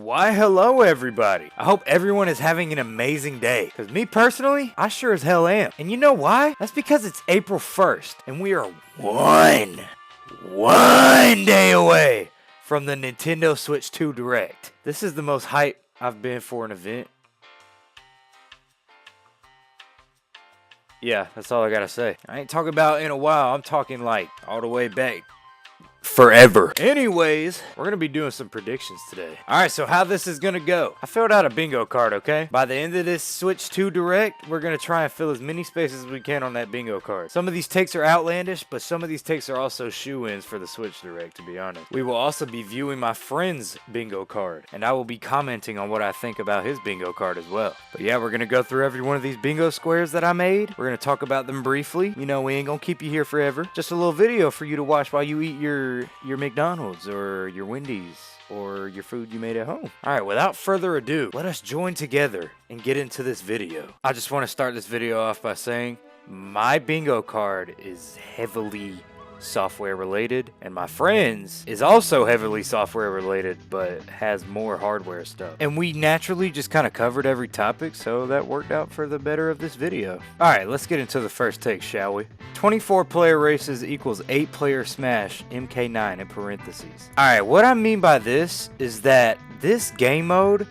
Why hello everybody. I hope everyone is having an amazing day. Because me personally, I sure as hell am. And you know why? That's because it's April 1st and we are one day away from the Nintendo Switch 2 Direct. This is the most hype I've been for an event. Yeah, that's all I gotta say. I ain't talking about in a while, I'm talking like all the way back. Forever. Anyways, we're gonna be doing some predictions today. Alright, so how this is gonna go. I filled out a bingo card, okay? By the end of this Switch 2 Direct, we're gonna try and fill as many spaces as we can on that bingo card. Some of these takes are outlandish, but some of these takes are also shoe-ins for the Switch Direct, to be honest. We will also be viewing my friend's bingo card, and I will be commenting on what I think about his bingo card as well. But yeah, we're gonna go through every one of these bingo squares that I made. We're gonna talk about them briefly. You know, we ain't gonna keep you here forever. Just a little video for you to watch while you eat your McDonald's or your Wendy's or your food you made at home. Alright, without further ado, let us join together and get into this video. I just want to start this video off by saying my bingo card is heavily software related, and my friend's is also heavily software related but has more hardware stuff, and we naturally just kind of covered every topic, so that worked out for the better of this video. Alright, let's get into the first take, shall we? 24 player races equals 8 player Smash MK9 in parentheses. Alright, what I mean by this is that this game mode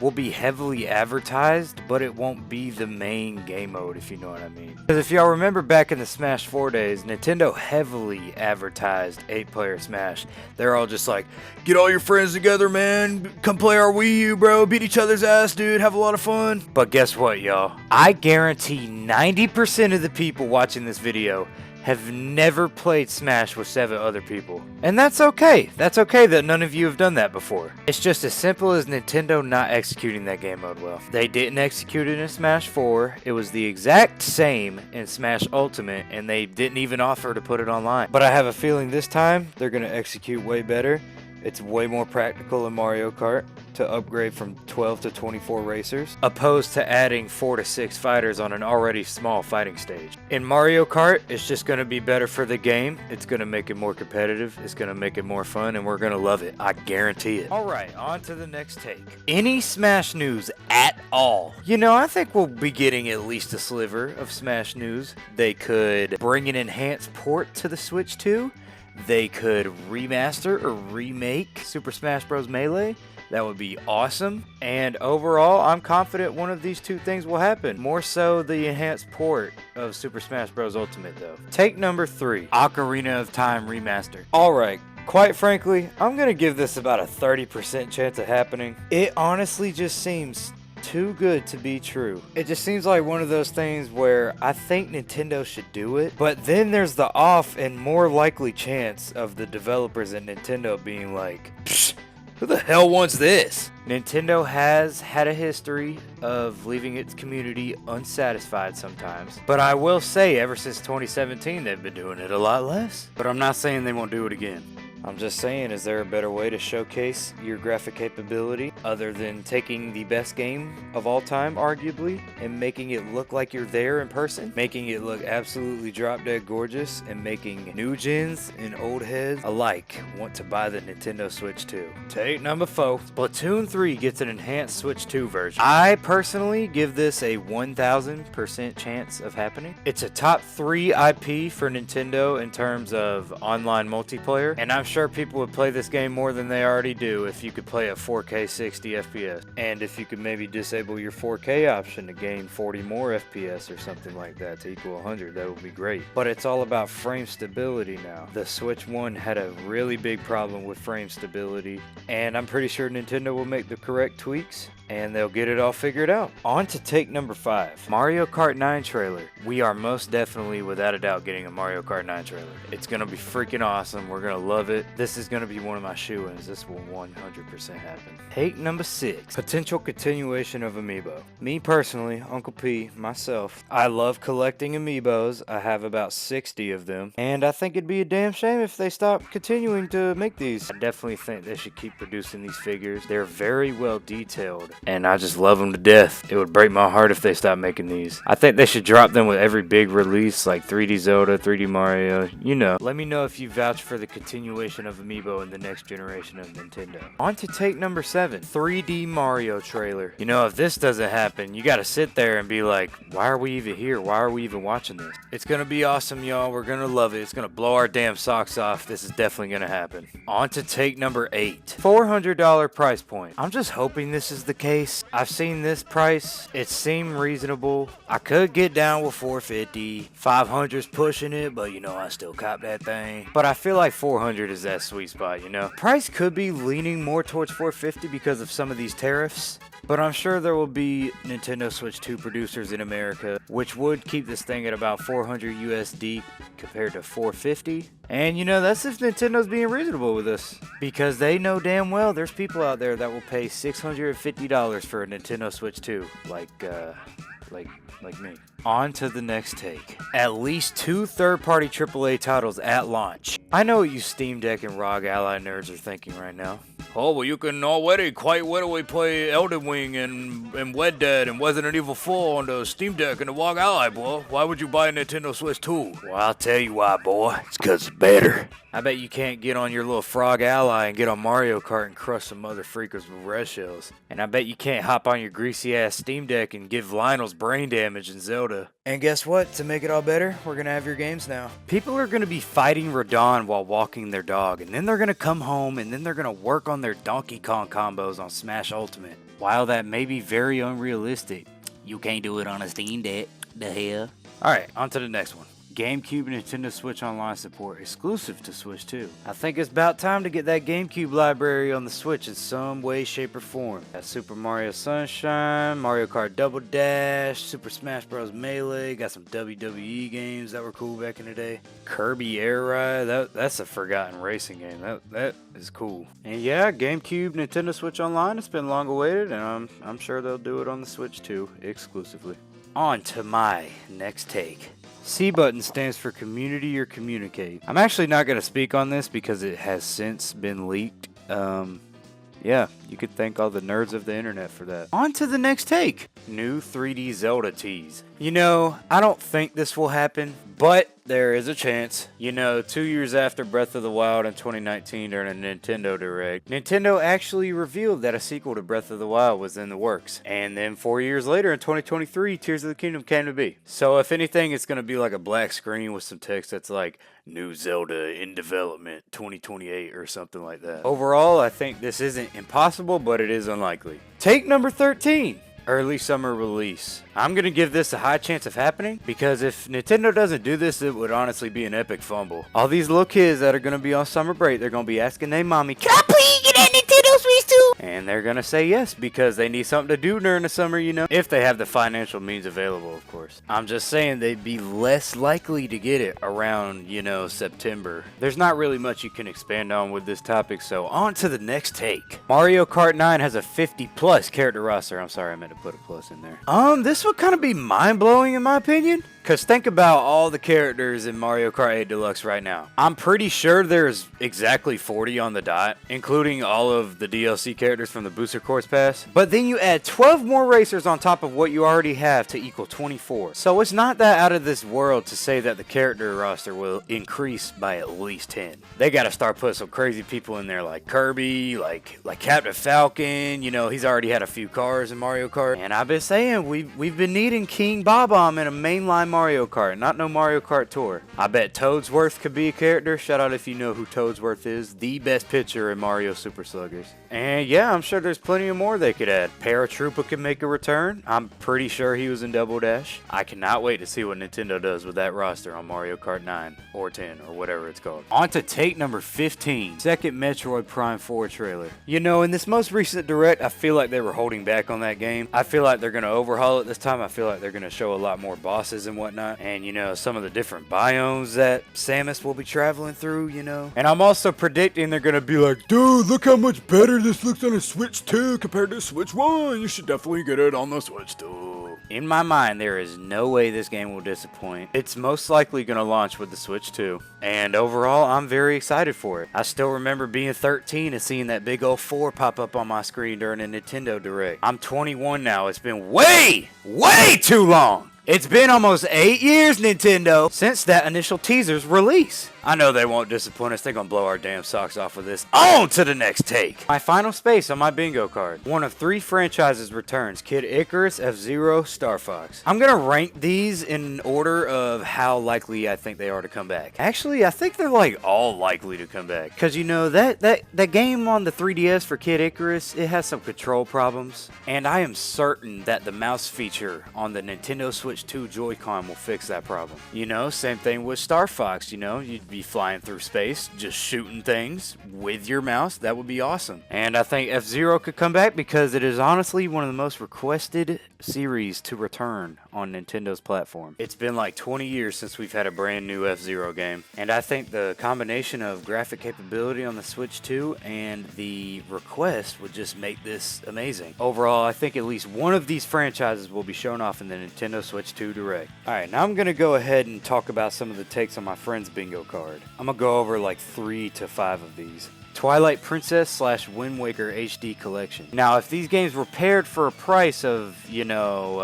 will be heavily advertised, but it won't be the main game mode, if you know what I mean. Because if y'all remember back in the Smash 4 days, Nintendo heavily advertised 8-player Smash. They're all just like, get all your friends together, man, come play our Wii U, bro, beat each other's ass, dude, have a lot of fun. But guess what, y'all? I guarantee 90% of the people watching this video have never played Smash with 7 other people. And that's okay. That's okay that none of you have done that before. It's just as simple as Nintendo not executing that game mode well. They didn't execute it in Smash 4. It was the exact same in Smash Ultimate, and they didn't even offer to put it online. But I have a feeling this time they're gonna execute way better. It's way more practical in Mario Kart to upgrade from 12 to 24 racers, opposed to adding 4 to 6 fighters on an already small fighting stage. In Mario Kart, it's just going to be better for the game. It's going to make it more competitive. It's going to make it more fun, and we're going to love it. I guarantee it. Alright, on to the next take. Any Smash news at all? You know, I think we'll be getting at least a sliver of Smash news. They could bring an enhanced port to the Switch 2. They could remaster or remake Super Smash Bros. Melee. That would be awesome. And overall, I'm confident one of these two things will happen. More so the enhanced port of Super Smash Bros. Ultimate, though. Take number 3, Ocarina of Time Remastered. Alright, quite frankly, I'm going to give this about a 30% chance of happening. It honestly just seems too good to be true. It just seems like one of those things where I think Nintendo should do it, but then there's the off and more likely chance of the developers at Nintendo being like, psh, who the hell wants this? Nintendo has had a history of leaving its community unsatisfied sometimes, but I will say ever since 2017 they've been doing it a lot less. But I'm not saying they won't do it again. I'm just saying, is there a better way to showcase your graphic capability other than taking the best game of all time, arguably, and making it look like you're there in person? Making it look absolutely drop-dead gorgeous and making new gens and old heads alike want to buy the Nintendo Switch 2. Take number 4. Splatoon 3 gets an enhanced Switch 2 version. I personally give this a 1000% chance of happening. It's a top 3 IP for Nintendo in terms of online multiplayer, and I'm sure people would play this game more than they already do if you could play at 4K 60 FPS. And if you could maybe disable your 4K option to gain 40 more FPS or something like that to equal 100, that would be great. But it's all about frame stability now. The Switch 1 had a really big problem with frame stability, and I'm pretty sure Nintendo will make the correct tweaks and they'll get it all figured out. On to take number 5, Mario Kart 9 trailer. We are most definitely, without a doubt, getting a Mario Kart 9 trailer. It's gonna be freaking awesome. We're gonna love it. This is gonna be one of my shoe-ins. This will 100% happen. Take number 6, potential continuation of Amiibo. Me personally, Uncle P, myself, I love collecting Amiibos. I have about 60 of them, and I think it'd be a damn shame if they stopped continuing to make these. I definitely think they should keep producing these figures. They're very well detailed, and I just love them to death. It would break my heart if they stopped making these. I think they should drop them with every big release, like 3D Zelda, 3D Mario, you know. Let me know if you vouch for the continuation of Amiibo in the next generation of Nintendo. On to take number 7, 3D Mario trailer. You know, if this doesn't happen, you gotta sit there and be like, why are we even here? Why are we even watching this? It's gonna be awesome, y'all. We're gonna love it. It's gonna blow our damn socks off. This is definitely gonna happen. On to take number 8, $400 price point. I'm just hoping this is the case. I've seen this price. It seemed reasonable. I could get down with 450. 500's pushing it, but you know, I still cop that thing. But I feel like 400 is that sweet spot, you know? Price could be leaning more towards 450 because of some of these tariffs. But I'm sure there will be Nintendo Switch 2 producers in America, which would keep this thing at about 400 USD compared to 450. And you know, that's if Nintendo's being reasonable with us. Because they know damn well there's people out there that will pay $650 for a Nintendo Switch 2. Like me. On to the next take. At least 2 third-party AAA titles at launch. I know what you Steam Deck and ROG Ally nerds are thinking right now. Oh, well, you can already quite readily play Elden Ring and Red Dead and Resident Evil 4 on the Steam Deck and the ROG Ally, boy. Why would you buy a Nintendo Switch 2? Well, I'll tell you why, boy. It's 'cause it's better. I bet you can't get on your little Frog Ally and get on Mario Kart and crush some other freakers with red shells. And I bet you can't hop on your greasy-ass Steam Deck and give Lionel's brain damage in Zelda. And guess what? To make it all better, we're gonna have your games now. People are gonna be fighting Radon while walking their dog, and then they're gonna come home and then they're gonna work on their Donkey Kong combos on Smash Ultimate. While that may be very unrealistic, you can't do it on a Steam Deck. The hell? Alright, on to the next one. GameCube and Nintendo Switch Online support exclusive to Switch 2. I think it's about time to get that GameCube library on the Switch in some way, shape, or form. Got Super Mario Sunshine, Mario Kart Double Dash, Super Smash Bros. Melee, got some WWE games that were cool back in the day. Kirby Air Ride, that's a forgotten racing game. That is cool. And yeah, GameCube, Nintendo Switch Online, it's been long awaited, and I'm sure they'll do it on the Switch too, exclusively. On to my next take. C button stands for community or communicate. I'm actually not going to speak on this because it has since been leaked. Yeah, you could thank all the nerds of the internet for that. On to the next take. New 3D Zelda tease. You know, I don't think this will happen, but there is a chance. You know, 2 years after Breath of the Wild in 2019 during a Nintendo Direct, Nintendo actually revealed that a sequel to Breath of the Wild was in the works. And then 4 years later in 2023, Tears of the Kingdom came to be. So if anything, it's going to be like a black screen with some text that's like, New Zelda in development 2028 or something like that. Overall, I think this isn't impossible, but it is unlikely. Take number 13. Early summer release. I'm going to give this a high chance of happening because if Nintendo doesn't do this, it would honestly be an epic fumble. All these little kids that are going to be on summer break, they're going to be asking their mommy, can I please get that Nintendo Switch 2? And they're going to say yes because they need something to do during the summer, you know, if they have the financial means available, of course. I'm just saying they'd be less likely to get it around, you know, September. There's not really much you can expand on with this topic, so on to the next take. Mario Kart 9 has a 50 plus character roster. I'm sorry, I meant to put a plus in there. This would kind of be mind-blowing in my opinion. Because think about all the characters in Mario Kart 8 Deluxe right now. I'm pretty sure there's exactly 40 on the dot, including all of the DLC characters from the Booster Course Pass. But then you add 12 more racers on top of what you already have to equal 24. So it's not that out of this world to say that the character roster will increase by at least 10. They got to start putting some crazy people in there like Kirby, like Captain Falcon. You know, he's already had a few cars in Mario Kart. And I've been saying we've been needing King Bob-omb in a mainline Mario Kart, not no Mario Kart Tour. I bet Toadsworth could be a character. Shout out if you know who Toadsworth is, the best pitcher in Mario Super Sluggers. And yeah, I'm sure there's plenty of more they could add. Paratroopa can make a return. I'm pretty sure he was in Double Dash. I cannot wait to see what Nintendo does with that roster on Mario Kart 9 or 10 or whatever it's called. On to take number 15, second Metroid Prime 4 trailer. You know, in this most recent Direct, I feel like they were holding back on that game. I feel like they're going to overhaul it this time. I feel like they're going to show a lot more bosses and whatnot. And, you know, some of the different biomes that Samus will be traveling through, you know. And I'm also predicting they're going to be like, dude, look how much better this looks on a Switch 2 compared to Switch 1. You should definitely get it on the Switch 2. In my mind, there is no way this game will disappoint. It's most likely going to launch with the Switch 2. And overall, I'm very excited for it. I still remember being 13 and seeing that big old 4 pop up on my screen during a Nintendo Direct. I'm 21 now. It's been way too long. It's been almost 8 years, Nintendo, since that initial teaser's release. I know they won't disappoint us. They're going to blow our damn socks off with this. On to the next take. My final space on my bingo card. One of 3 franchises returns. Kid Icarus, F-Zero, Star Fox. I'm going to rank these in order of how likely I think they are to come back. Actually, I think they're like all likely to come back. Because you know, that game on the 3DS for Kid Icarus, it has some control problems. And I am certain that the mouse feature on the Nintendo Switch 2 Joy-Con will fix that problem. You know, same thing with Star Fox, you know, you'd be flying through space, just shooting things with your mouse. That would be awesome. And I think F-Zero could come back because it is honestly one of the most requested series to return on Nintendo's platform. It's been like 20 years since we've had a brand new F-Zero game, and I think the combination of graphic capability on the Switch 2 and the request would just make this amazing. Overall, I think at least one of these franchises will be shown off in the Nintendo Switch 2 Direct. Alright, now I'm going to go ahead and talk about some of the takes on my friend's bingo card. I'm going to go over like 3 to 5 of these. Twilight Princess / Wind Waker HD Collection. Now, if these games were paired for a price of, you know,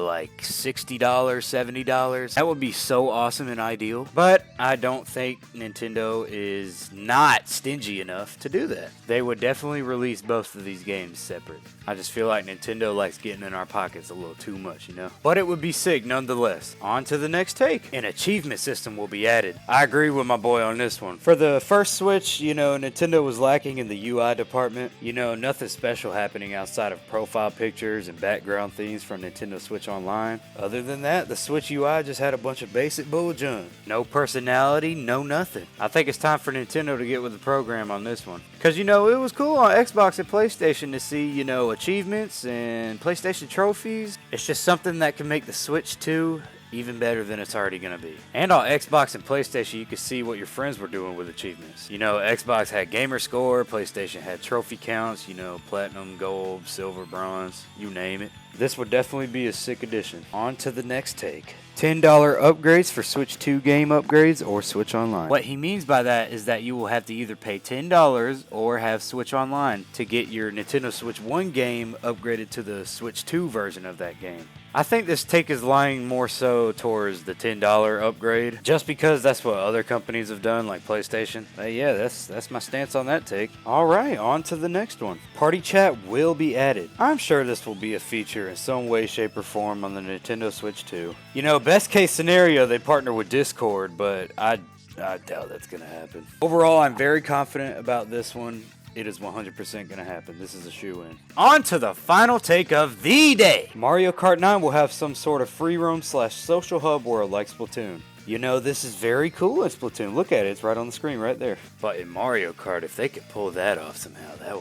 like $60, $70, that would be so awesome and ideal. But I don't think Nintendo is not stingy enough to do that. They would definitely release both of these games separate. I just feel like Nintendo likes getting in our pockets a little too much, you know? But it would be sick nonetheless. On to the next take. An achievement system will be added. I agree with my boy on this one. For the first Switch, you know, Nintendo was lacking in the UI department. You know, nothing special happening outside of profile pictures and background themes from Nintendo Switch Online. Other than that, the Switch UI just had a bunch of basic bull junk. No personality, no nothing. I think it's time for Nintendo to get with the program on this one. Because, you know, it was cool on Xbox and PlayStation to see, you know, achievements and PlayStation trophies. It's just something that can make the Switch 2 even better than it's already going to be. And on Xbox and PlayStation, you could see what your friends were doing with achievements. You know, Xbox had gamer score, PlayStation had trophy counts, you know, platinum, gold, silver, bronze, you name it. This would definitely be a sick addition. On to the next take. $10 upgrades for Switch 2 game upgrades or Switch Online. What he means by that is that you will have to either pay $10 or have Switch Online to get your Nintendo Switch 1 game upgraded to the Switch 2 version of that game. I think this take is lying more so towards the $10 upgrade, just because that's what other companies have done, like PlayStation. But yeah, that's my stance on that take. Alright, on to the next one. Party chat will be added. I'm sure this will be a feature in some way, shape, or form on the Nintendo Switch 2. You know, best case scenario, they partner with Discord, but I doubt that's going to happen. Overall, I'm very confident about this one. It is 100% going to happen. This is a shoe-in. On to the final take of the day. Mario Kart 9 will have some sort of free roam / social hub world like Splatoon. You know, this is very cool in Splatoon. Look at it. It's right on the screen right there. But in Mario Kart, if they could pull that off somehow, that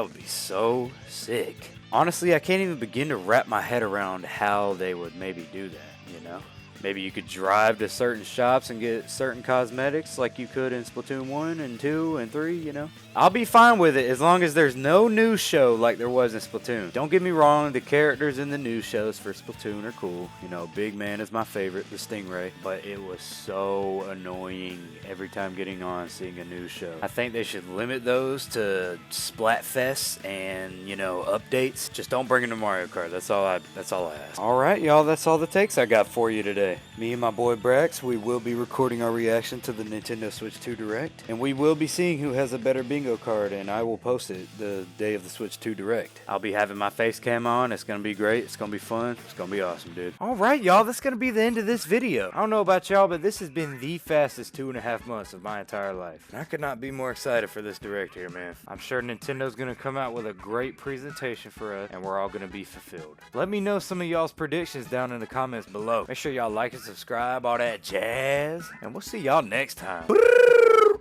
would be so sick. Honestly, I can't even begin to wrap my head around how they would maybe do that, you know? Maybe you could drive to certain shops and get certain cosmetics like you could in Splatoon 1 and 2 and 3, you know? I'll be fine with it as long as there's no news show like there was in Splatoon. Don't get me wrong, the characters in the news shows for Splatoon are cool. You know, Big Man is my favorite, the Stingray. But it was so annoying every time getting on seeing a news show. I think they should limit those to Splatfests and, you know, updates. Just don't bring them to Mario Kart. That's all I ask. Alright, y'all, that's all the takes I got for you today. Me and my boy Brax, we will be recording our reaction to the Nintendo Switch 2 Direct, and we will be seeing who has a better bingo card, and I will post it the day of the Switch 2 Direct. I'll be having my face cam on. It's going to be great. It's going to be fun. It's going to be awesome, dude. Alright, y'all, that's going to be the end of this video. I don't know about y'all, but this has been the fastest 2.5 months of my entire life. And I could not be more excited for this Direct here, man. I'm sure Nintendo's going to come out with a great presentation for us, and we're all going to be fulfilled. Let me know some of y'all's predictions down in the comments below. Make sure y'all like and subscribe, all that jazz, and we'll see y'all next time.